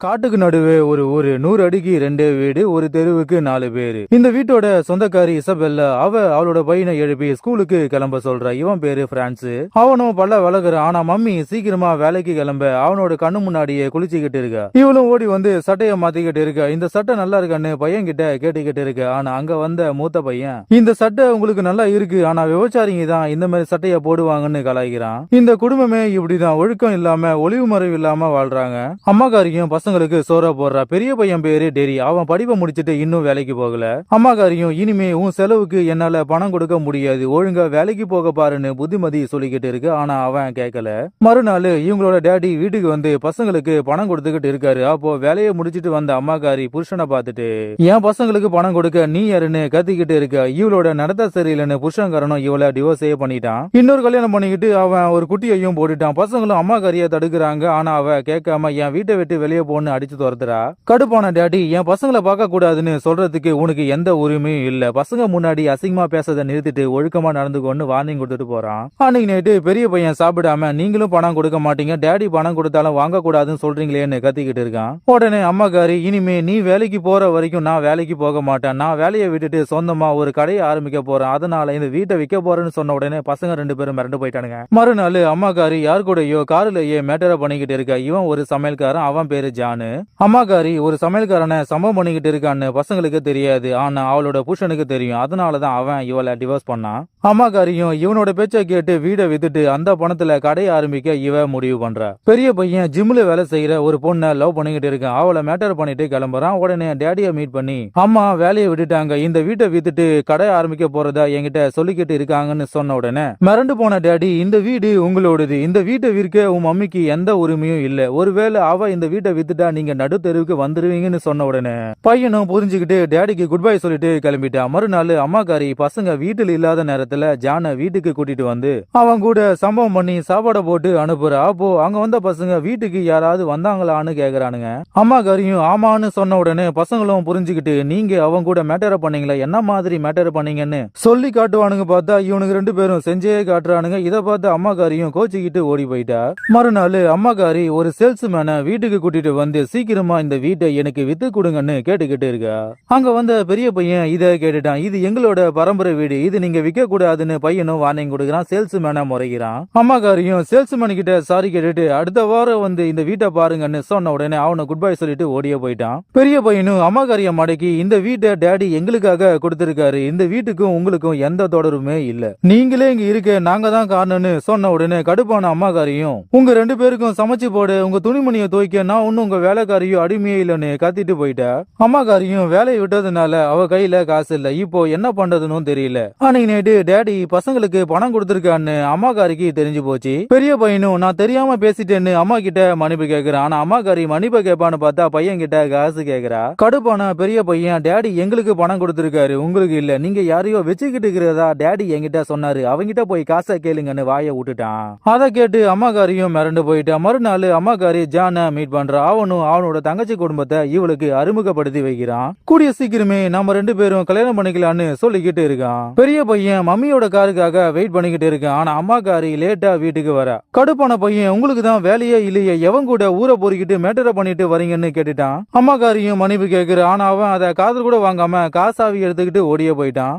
காட்டுக்கு நடுவே ஒரு ஊரு 100 அடிக்கு 2 வீடு, ஒரு தெருவுக்கு 4 பேரு. இந்த வீட்டோட சொந்தக்காரி இசபெல்லா அவளோட பையனை எழுப்பி ஸ்கூலுக்கு கிளம்ப சொல்றா. இவன் பேரு பிரான்ஸ். அவனும் பல்ல வளர்க்குறான். ஆனா மம்மி சீக்கிரமா வேலைக்கு கிளம்ப அவனோட கண்ணு முன்னாடியே குளிச்சுக்கிட்டு இருக்கா. இவளும் ஓடி வந்து சட்டைய மாத்திக்கிட்டு இருக்கா. இந்த சட்டை நல்லா இருக்கான்னு பையன் கிட்ட கேட்டுக்கிட்டு இருக்கு. ஆனா அங்க வந்த மூத்த பையன், இந்த சட்டை உங்களுக்கு நல்லா இருக்கு, ஆனா விபச்சாரிங்க தான் இந்த மாதிரி சட்டைய போடுவாங்கன்னு கலாய்க்கிறான். இந்த குடும்பமே இப்படிதான் ஒழுக்கம் இல்லாம ஒளிவு மறைவு இல்லாம வாழ்றாங்க. அம்மாக்காரியும் பசங்களுக்கு சோற போடுறா. பெரிய பையன் பேரு டெரி. அவன் படிப்பை முடிச்சிட்டு இன்னும் வேலைக்கு போகல. அம்மாக்காரியும் இனிமே உன் செலவுக்கு என்னால பணம் கொடுக்க முடியாது, ஒழுங்கா வேலைக்கு போக பாருன்னு புத்திமதி சொல்லிக்கிட்டு இருக்கு. ஆனா அவன் கேட்கல. மறுநாள் இவங்களோட டேடி வீட்டுக்கு வந்து பசங்களுக்கு பணம் கொடுத்துக்கிட்டு இருக்காரு. அப்போ வேலையை முடிச்சிட்டு வந்த அம்மாக்காரி புருஷனை பார்த்துட்டு, என் பசங்களுக்கு பணம் கொடுக்க நீ யாருன்னு கத்திக்கிட்டு இருக்க. இவளோட நடத்த சரியில்லைன்னு புருஷன்காரனும் இவளை டிவோர்ஸே பண்ணிட்டான். இன்னொரு கல்யாணம் பண்ணிக்கிட்டு அவன் ஒரு குட்டியையும் போட்டுட்டான். பசங்களும் அம்மாக்காரியை தடுக்கிறாங்க. ஆனா அவ கேட்காம என் வீட்டை விட்டு வெளியே போன்னு அடிச்சு துரத்துறா. கடுப்பான டேடி, என் பசங்களை பார்க்க கூடாதுன்னு சொல்றதுக்கு உனக்கு எந்த உரிமையும் இல்ல, பசங்க முன்னாடி அசிங்கமா பேசதை நிறுத்திட்டு ஒழுக்கமா நடந்துக்கொண்டு வார்னிங் கொடுத்துட்டு போறான். அன்னைக்கு நைட்டு பெரிய பையன் சாப்பிடாம, நீங்களும் பணம் கொடுக்க மாட்டீங்க, டேடி பணம் கொடுத்தாலும் வாங்க கூடாதுன்னு சொல்றீங்களேன்னு கத்திக்கிட்டு இருக்கான். உடனே அம்மாக்காரி, இனிமே நீ வேலைக்கு போற வரைக்கும் நான் வேலைக்கு போக மாட்டேன், நான் வேலையை விட்டுட்டு சொந்தமா ஒரு கடையை ஆரம்பிக்க போறேன், அதனால இந்த வீட்டை விற்க போறேன்னு சொன்ன உடனே பசங்க 2 பேரும் மிரண்டு போயிட்டானுங்க. மறுநாள் அம்மாக்காரி யார் கூடயோ காரிலேயே மேட்டரை பண்ணிக்கிட்டு இருக்கா. இவன் ஒரு சமையல்காரன், அவன் பேரு ஜானு. அம்மாக்காரி ஒரு சமையல்காரனை சம்பவம் பண்ணிக்கிட்டு இருக்கான்னு பசங்களுக்கு தெரியாது, ஆனா அவளோட புருஷனுக்கு தெரியும். அதனாலதான் அவன் இவளை டிவோர்ஸ் பண்ணான். அம்மாக்காரியும் இவனோட பேச்சை கேட்டு வீடை வித்துட்டு அந்த பணத்துல கடையை ஆரம்பிக்க இவ முடிவு பண்றா. பெரிய பையன் ஜிம்ல வேலை செய்யற ஒரு பொண்ணை லவ் பண்ணிக்கிட்டு இருக்கான். அவளை மேட்டர் பண்ணிட்டு கிளம்புறான். உடனே டேடிய மீட் பண்ணி, அம்மா வேலையை விட்டுட்டாங்க, இந்த வீட்டை வித்துட்டு கடை ஆரம்பிக்க போறதா என்கிட்ட சொல்லிக்கிட்டு இருக்காங்கன்னு சொன்ன உடனே மிரண்டு போன டேடி, இந்த வீடு உங்களோடது, இந்த வீட்டை விற்க உன் மம்மிக்கு எந்த உரிமையும் இல்ல, ஒருவேளை அவ இந்த வீட்டை வித்துட்டா நீங்க நடு தெருவுக்கு வந்துருவீங்கன்னு சொன்ன உடனே பையனும் புரிஞ்சுக்கிட்டு டேடிக்கு குட் பை சொல்லிட்டு கிளம்பிட்டான். மறுநாள் அம்மாக்காரி பசங்க வீட்டில் இல்லாத நேரத்துல ஜான வீட்டுக்கு கூட்டிட்டு வந்து அவன் கூட சம்பவம் பண்ணி சாப்பாடை போட்டு அனுப்புறா. அப்போ அங்க வந்த பசங்க வீட்டுக்கு யாராவது வந்தாங்களான்னு கேக்குறானுங்க. அம்மாக்காரியும் ஆமான்னு சொன்ன உடனே பசங்களும் புரிஞ்சுக்கிட்டு, நீங்க அவங்க கூட மேட்டர் பண்ணீங்களா, என்ன மாதிரி மேட்டர் பண்ணீங்கன்னு சொல்லி காட்டுவானுங்க. பார்த்தா இவனுக்கு 2 பேரும் செஞ்சே காட்டுறானுங்க. இதை பார்த்து அம்மாக்காரியும் கோச்சிக்கிட்டு ஓடி போயிட்டா. மறுநாள் அம்மாக்காரி ஒரு சேல்ஸ்மேனை வீட்டுக்கு கூட்டிட்டு வந்து சீக்கிரமா இந்த வீட்டை எனக்கு வித்து கொடுங்கன்னு கேட்டுக்கிட்டு இருக்கா. அங்க வந்த பெரிய பையன் இதை கேட்டுட்டான். இது எங்களோட பரம்பரை வீடு, இது நீங்க விற்க கூடாதுன்னு பையனும் வார்னிங் கொடுக்குறான். சேல்ஸ்மேனை முறைகிறான். அம்மாக்காரியும் சேல்ஸ்மேன் கிட்ட சாரி கேட்டுட்டு அடுத்த வாரம் வந்து இந்த வீட்டை பாருங்கன்னு சொன்ன உடனே அவனை குட் பை சொல்லிட்டு ஓடியே போயிட்டான். பெரிய பையனும் அம்மாக்காரிய மடக்கி, இந்த வீட்டை டேடி எங்களுக்காக கொடுத்திருக்காரு, இந்த வீட்டுக்கும் உங்களுக்கும் எந்த தொடருமே இல்ல, நீங்களே இங்க இருக்க நாங்க தான் காரணம்னு சொன்ன உடனே கடுப்பான அம்மாக்காரியும், உங்க 2 பேருக்கும் சமைச்சு போட, உங்க துணிமணியை துவைக்க நான் ஒன்னும் உங்க வேலைக்காரியோ அடிமையே இல்லன்னு கத்திட்டு போயிட்டா. அம்மாக்காரியும் வேலையை விட்டதுனால அவ கையில காசு இல்ல, இப்போ என்ன பண்றதுன்னு தெரியல. அன்னைக்கு நைட்டு டேடி பசங்களுக்கு பணம் கொடுத்திருக்கான்னு அம்மாக்காரிக்கு தெரிஞ்சு போச்சு. பெரிய பையனும் நான் தெரியாம பேசிட்டேன்னு அம்மா கிட்ட மன்னிப்பு கேக்குறான். ஆனா அம்மாக்காரி மன்னிப்பு கேட்பான்னு பார்த்தா பையன் கிட்ட காசு கேக்குறா. கடுப்பான பெரிய பையன், டேடி எங்களுக்கு பணம் கொடுத்திருக்காரு, உங்களுக்கு இல்ல, நீங்க யாரையோ வச்சுக்கிட்டு இருக்கிறதா டேடி என்கிட்ட சொன்னாரு, அவங்கிட்ட போய் காசை கேளுங்கன்னு வாயை விட்டுட்டான். அதை கேட்டு அம்மாக்காரியும் மிரண்டு போயிட்டா. மறுநாள் அம்மாக்காரி ஜான மீட் பண்றா. அவனும் அவனோட தங்கச்சி குடும்பத்தை இவளுக்கு அறிமுகப்படுத்தி வைக்கிறான். கூடிய சீக்கிரமே நம்ம 2 பேரும் கல்யாணம் பண்ணிக்கலாம்னு சொல்லிக்கிட்டு இருக்கான். பெரிய பையன் மம்மியோட காருக்காக வெயிட் பண்ணிக்கிட்டு இருக்கான். ஆனா அம்மாக்காரி லேட்டா வீட்டுக்கு வர. கடுப்பான பையன், உங்களுக்கு தான் வேலையே இல்லையே, எவன் கூட ஊரை பொறிக்கிட்டு மேட்டரை பண்ணிட்டு வரீங்கன்னு கேட்டுட்டான். அம்மாக்காரியும் மன்னிப்பு கேட்கிற. ஆனா அவன் அதை காதல் கூட வாங்காம காசாவி எடுத்துக்கிட்டு ஓடியே போயிட்டான்.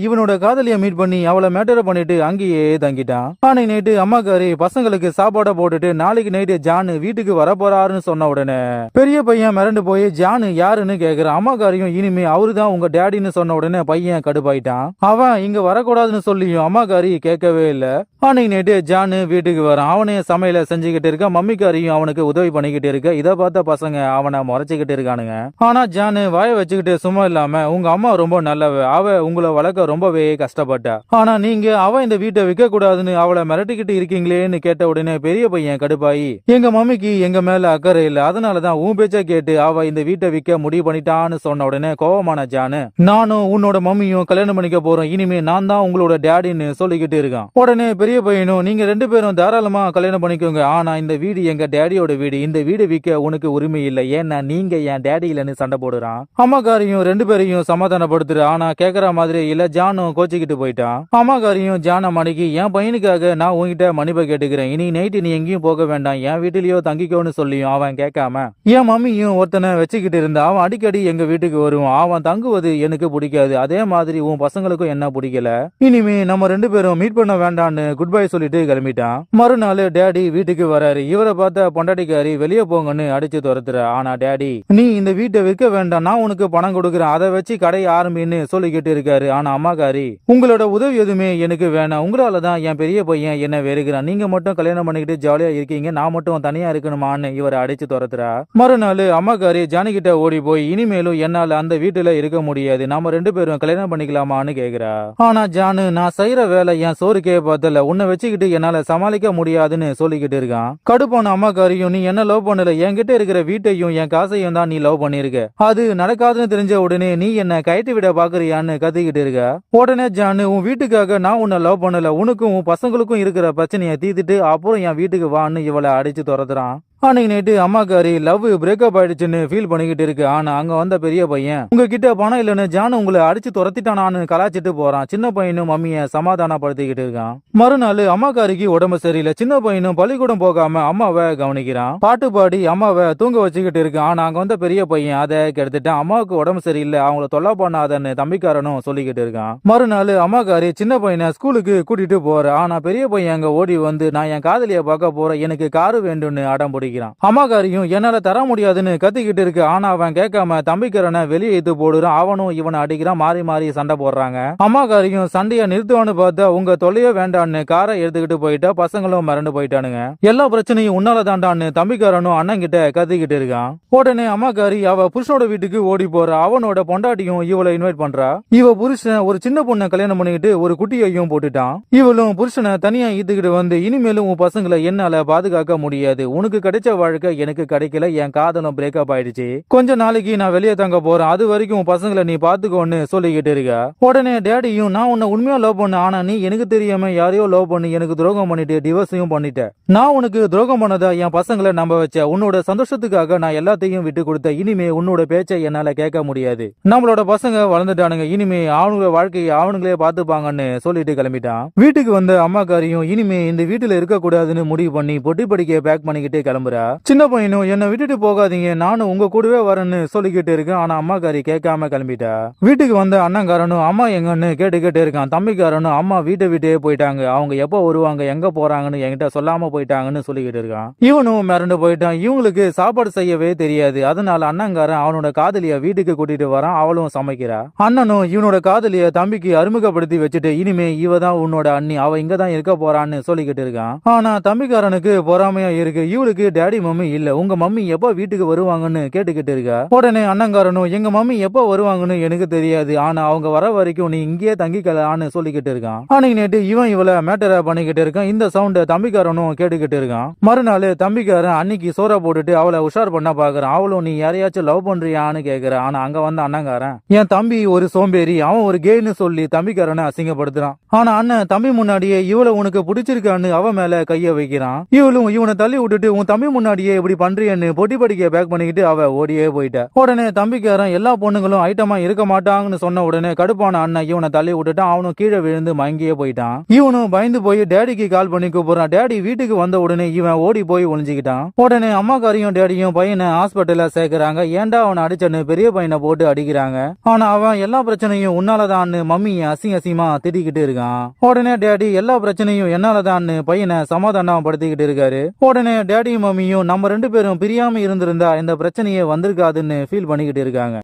இவனோட காதலிய மீட் பண்ணி அவளை மேட்டரை பண்ணிட்டு அங்கேயே தங்கிட்டான். அன்னைக்கு நைட்டு அம்மாக்காரி பசங்களுக்கு சாப்பாடை போட்டுட்டு நாளைக்கு நைட்டு ஜானு வீட்டுக்கு வர போறாருன்னு சொன்ன உடனே பெரிய பையன் மிரண்டு போய் ஜானு யாருன்னு கேக்குறான். அம்மாக்காரியும் இனிமே அவருதான் உங்க டேடின்னு சொன்ன உடனே பையன் கடுப்பாயிட்டான். அவன் இங்க வரக்கூடாதுன்னு சொல்லியும் அம்மாக்காரி கேட்கவே இல்ல. அன்னைக்கு நைட்டு ஜானு வீட்டுக்கு வரான். அவனே சமையல செஞ்சுக்கிட்டு இருக்க. மம்மிக்காரியும் அவனுக்கு உதவி பண்ணிக்கிட்டு இருக்க. இதை பார்த்த பசங்க அவனை முறைச்சுக்கிட்டு இருக்கானுங்க. ஆனா ஜானு வாய வச்சுக்கிட்டு சும்மா இல்லாம, உங்க அம்மா ரொம்ப நல்லவ, அவ உங்களை வளர்க்க ரொம்பவே கஷ்டப்பட்டா, ஆனா நீங்க அவ இந்த வீட்டை விற்க கூடாதுன்னு அவளை மிரட்டிக்கிட்டு இருக்கீங்களேன்னு கேட்ட உடனே பெரிய பையன் கடுப்பாயி, எங்க மம்மிக்கு எங்க மேல அக்கறை இல்ல, அதனாலதான் உன் பேச்ச கேட்டு அவ இந்த வீட்டை விற்க முடிவு பண்ணிட்டான்னு சொன்ன உடனே கோவமான ஜானு, நானும் உன்னோட மம்மியும் கல்யாணம் பண்ணிக்க போறோம், இனிமே நான் தான் உங்களோட டேடின்னு சொல்லிக்கிட்டு இருக்கான். உடனே பெரிய பையனும், நீங்க 2 பேரும் தாராளமா கல்யாணம் பண்ணிக்கோங்க, ஆனா இந்த வீடு எங்க டேடியோட வீடு, இந்த வீடு விற்க உனக்கு உரிமை இல்லை, ஏன்னா நீங்க என் டேடி இல்லன்னு சண்டை போடுறான். அம்மாக்காரியும் 2 பேரையும் சமாதானப்படுத்துற. ஆனா கேக்குற மாதிரி இல்ல. ஜானும் கோச்சிக்கிட்டு போயிட்டான். அம்மாக்காரியும் ஜான மணிக்கு, என் பையனுக்காக நான் உன்கிட்ட மன்னிப்பை கேட்டுக்கிறேன், இனி நைட்டு நீ எங்கேயும் போக வேண்டாம், என் வீட்டிலேயோ தங்கிக்கோன்னு சொல்லியும் அவன் கேட்க கேட்காம என் மம்மியும் ஒருத்தனை வச்சுக்கிட்டு இருந்தா அவன் அடிக்கடி எங்க வீட்டுக்கு வருவான். அவன் தங்குவது எனக்கு பிடிக்காது. அதே மாதிரி உன் பசங்களுக்கும் என்ன பிடிக்கல. இனிமே நம்ம 2 பேரும் மீட் பண்ண வேண்டான்னு குட் பை சொல்லிட்டு கிளம்பிட்டான். மறுநாள் டேடி வீட்டுக்கு வராரு. இவரை பார்த்த பொண்டாட்டிக்காரி வெளியே போங்கன்னு அடிச்சு துரத்துற. ஆனா டேடி நீ இந்த வீட்டை விற்க வேண்டாம், நான் உனக்கு பணம் கொடுக்குறேன், அதை வச்சு கடை ஆரம்பின்னு சொல்லிக்கிட்டு இருக்காரு. ஆனா அம்மாக்காரி உங்களோட உதவி எதுவுமே எனக்கு வேணாம், உங்களாலதான் என் பெரிய பையன் என்ன வெறுக்கிறான், நீங்க மட்டும் கல்யாணம் பண்ணிக்கிட்டு ஜாலியா இருக்கீங்க, நான் மட்டும் தனியா இருக்கணுமான்னு இவரை அடிச்சு துரத்துறா. மறுநாள் அம்மாக்காரி ஜானி கிட்ட ஓடி போய் இனிமேலும் என்னால அந்த வீட்டுல இருக்க முடியாது, நாம 2 பேரும் கல்யாணம் பண்ணிக்கலாமான்னு கேக்குறா. ஆனா ஜானு நான் செய்யற வேலை என் சோறுக்கே பார்த்தல, உன்னை வச்சுக்கிட்டு என்னால சமாளிக்க முடியாதுன்னு சொல்லிக்கிட்டு இருக்கான். கடுப்பான அம்மாக்காரியும் நீ என்ன லவ் பண்ணல, என்கிட்ட இருக்கிற வீட்டையும் என் காசையும் தான் நீ லவ் பண்ணிருக்க, அது நடக்காதுன்னு தெரிஞ்ச உடனே நீ என்ன கயட்டி விட பாக்குறியான்னு கத்திக்கிட்டு இருக்க. உடனே ஜானு உன் வீட்டுக்காக நான் உன்னை லவ் பண்ணல, உனக்கும் உன் பசங்களுக்கும் இருக்கிற பிரச்சனையை தீர்த்துட்டு அப்புறம் என் வீட்டுக்கு வான்னு இவளை அடிச்சு துரத்துறான். அன்னைக்கு நைட்டு அம்மாக்காரி லவ் பிரேக்கப் ஆயிடுச்சுன்னு ஃபீல் பண்ணிக்கிட்டு இருக்கு. ஆனா அங்க வந்த பெரிய பையன் உங்ககிட்ட பணம் இல்லன்னு ஜானு உங்களை அடிச்சு துரத்திட்டானான்னு கலாச்சிட்டு போறான். சின்ன பையனும் மம்மிய சமாதானப்படுத்திக்கிட்டு இருக்கான். மறுநாள் அம்மாக்காரிக்கு உடம்பு சரியில்லை. சின்ன பையனும் பள்ளிக்கூடம் போகாம அம்மாவை கவனிக்கிறான். பாட்டு பாடி அம்மாவை தூங்க வச்சுக்கிட்டு இருக்கான். ஆனா அங்க வந்த பெரிய பையன் அதை கெடுத்துட்டான். அம்மாவுக்கு உடம்பு சரியில்லை, அவங்கள தொல்லை பண்ணாதன்னு தம்பிக்காரனும் சொல்லிக்கிட்டு இருக்கான். மறுநாள் அம்மாக்காரி சின்ன பையனை ஸ்கூலுக்கு கூட்டிட்டு போற. ஆனா பெரிய பையன் அங்க ஓடி வந்து நான் என் காதலிய பார்க்க போறேன், எனக்கு காரு வேண்டும்னு அடம் பிடிக்கிறான். அம்மாக்காரியும் என்னால தர முடியாதுன்னு கத்திக்கிட்டு இருக்கு. ஆனா அவன் கேட்காம தம்பிக்காரனை வெளியே இழுத்து போடுறான். அவனும் இவனை அடிக்கிறான். மாறி மாறி சண்டை போடுறாங்க. அம்மாக்காரியும் சண்டைய நிறுத்துவான்னு பார்த்தா உங்க தொல்லையே வேண்டான்னு காரை எடுத்துக்கிட்டு போயிட்டா. பசங்களும் மறந்து போயிட்டானுங்க. எல்லா பிரச்சனையும் உன்னால தாண்டான்னு தம்பிக்காரனும் அண்ணன் கிட்ட கத்திக்கிட்டு இருக்கான். உடனே அம்மாக்காரி அவ புருஷனோட வீட்டுக்கு ஓடி போறா. அவனோட பொண்டாட்டியும் இவளை இன்வைட் பண்றா. இவ புருஷன் ஒரு சின்ன பொண்ணை கல்யாணம் பண்ணிக்கிட்டு ஒரு குட்டியையும் போட்டுட்டான். இவளும் புருஷனை தனியா ஈத்துக்கிட்டு வந்து இனிமேலும் உன் பசங்களை என்னால பாதுகாக்க முடியாது, உனக்கு கிடைச்ச வாழ்க்கை எனக்கு கிடைக்கல, என் காதலும் பிரேக்கப் ஆயிடுச்சு, கொஞ்ச நாளைக்கு நான் வெளியே தங்க போறேன், அது வரைக்கும் பசங்களை நீ பாத்துக்கோன்னு சொல்லிக்கிட்டு இருக்க. உடனே டேடியும் நான் உன்னை உண்மையா லவ் பண்ண, ஆனா நீ எனக்கு தெரியாம யாரையோ லவ் பண்ணி எனக்கு துரோகம் பண்ணிட்டு டிவோர்ஸையும் பண்ணிட்ட, நான் உனக்கு துரோகம் பண்ணதா என் பசங்களை நம்ப வச்ச, உன்னோட சந்தோஷத்துக்காக நான் எல்லாத்தையும் விட்டு கொடுத்த, இனிமே உன்னோட பேச்சை என்னால கேட்க முடியாது, நம்மளோட பசங்க வளர்ந்துட்டானுங்க, இனிமே அவனுங்களோட வாழ்க்கையை அவனுங்களே பாத்துப்பாங்கன்னு சொல்லிட்டு கிளம்பிட்டான். வீட்டுக்கு வந்த அம்மாக்காரியும் இனிமே இந்த வீட்டுல இருக்க கூடாதுன்னு முடிவு பண்ணி பொட்டி படிக்க பேக் பண்ணிக்கிட்டு கிளம்புறா. சின்ன பையனும் என்ன விட்டுட்டு போகாதீங்க, நானும் உங்க கூடவே வரேன்னு சொல்லிக்கிட்டு இருக்கேன். ஆனா அம்மாக்காரி கேட்காம கிளம்பிட்டா. வீட்டுக்கு வந்த அண்ணங்காரனும் அம்மா எங்கன்னு கேட்டுக்கிட்டே இருக்கான். தம்பிக்காரனும் அம்மா வீட்டை விட்டே போயிட்டாங்க, அவங்க எப்போ வருவாங்க எங்க போறாங்கன்னு என்கிட்ட சொல்லாம போயிட்டாங்கன்னு சொல்லிக்கிட்டு இருக்கான். இவனும் மிரண்டு போயிட்டான். இவங்களுக்கு சாப்பாடு செய்யவே தெரியாது. அதனால அண்ணங்காரன் அவனோட காதலிய வீட்டுக்கு கூட்டிட்டு வரான். அவளும் சமைக்கிறா. அண்ணனும் இவனோட காதலிய தம்பிக்கு அறிமுகப்படுத்தி வச்சுட்டு இனிமே இவ தான் உன்னோட அண்ணி, அவ இங்கதான் இருக்க போறான்னு சொல்லிக்கிட்டு இருக்கான். ஆனா தம்பிக்காரனுக்கு பொறாமையா இருக்கு. இவளுக்கு டாடி மம்மி இல்ல, உங்க மம்மி எப்ப வீட்டுக்கு வருவாங்கன்னு கேட்டுக்கிட்டு இருக்கா. உடனே அண்ணங்காரனும் எங்க மம்மி எப்ப வருவாங்கன்னு எனக்கு தெரியாது, ஆனா அவங்க வர வரைக்கும் நீ இங்கேயே தங்கிக்கலான்னு சொல்லிக்கிட்டு இருக்கான். அன்னைக்கு நேற்று இவன் இவள மேட்டரை பண்ணிக்கிட்டு இருக்கான். இந்த சவுண்ட தம்பிக்காரனும் கேட்டுக்கிட்டு இருக்கான். மறுநாள் தம்பிக்காரன் அன்னைக்கு சோறா போட்டுட்டு அவளை உஷார் பண்ண பாக்குறான். அவளும் நீ யாரையாச்சும் லவ் பண்றியான்னு கேக்குற. ஆனா அங்க வந்து அண்ணங்காரன் என் தம்பி ஒரு சோம்பேறி, அவன் ஒரு கேன்னு சொல்லி தம்பிக்காரனை அசிங்கப்படுத்துறான். ஆனா அண்ணன் தம்பி முன்னாடியே இவளை உனக்கு பிடிச்சிருக்கான்னு அவ மேல கைய வைக்கிறான். இவளும் இவனை தள்ளி விட்டுட்டு உன் தம்பி முன்னாடியே இப்படி பண்றியன்னு பொட்டி படிக்க பேக் பண்ணிக்கிட்டு அவ ஓடியே போயிட்டா. உடனே தம்பிக்காரன் எல்லா பொண்ணுங்களும் ஐட்டமா இருக்க மாட்டாங்கன்னு சொன்ன உடனே கடுப்பான அண்ணன் இவனை தள்ளி விட்டுட்டான். அவனும் கீழே விழுந்து மயங்கியே போயிட்டான். இவனும் பயந்து போய் டேடிக்கு கால் பண்ணி கூப்பிடுறான். டேடி வீட்டுக்கு வந்த உடனே இவன் ஓடி போய் ஒளிஞ்சுக்கிட்டான். உடனே அம்மாக்காரியும் டேடியும் பையனை ஹாஸ்பிட்டல்ல சேர்க்கிறாங்க. ஏன்டா அவனை அடிச்சன்னு பெரிய பையனை போட்டு அடிக்கிறாங்க. ஆனா அவன் எல்லா பிரச்சனையும் உன்னாலதான்னு மம்மியை அசிங்கமா திட்டிக்கிட்டு இருக்கான். உடனே டேடி எல்லா பிரச்சனையும் என்னாலதான்னு பையனை சமாதானப்படுத்திக்கிட்டு இருக்காரு. உடனே டேடி மம்மியும் நம்ம 2 பேரும் பிரியாம இருந்திருந்தா இந்த பிரச்சனையே வந்திருக்காதுன்னு ஃபீல் பண்ணிக்கிட்டு இருக்காங்க.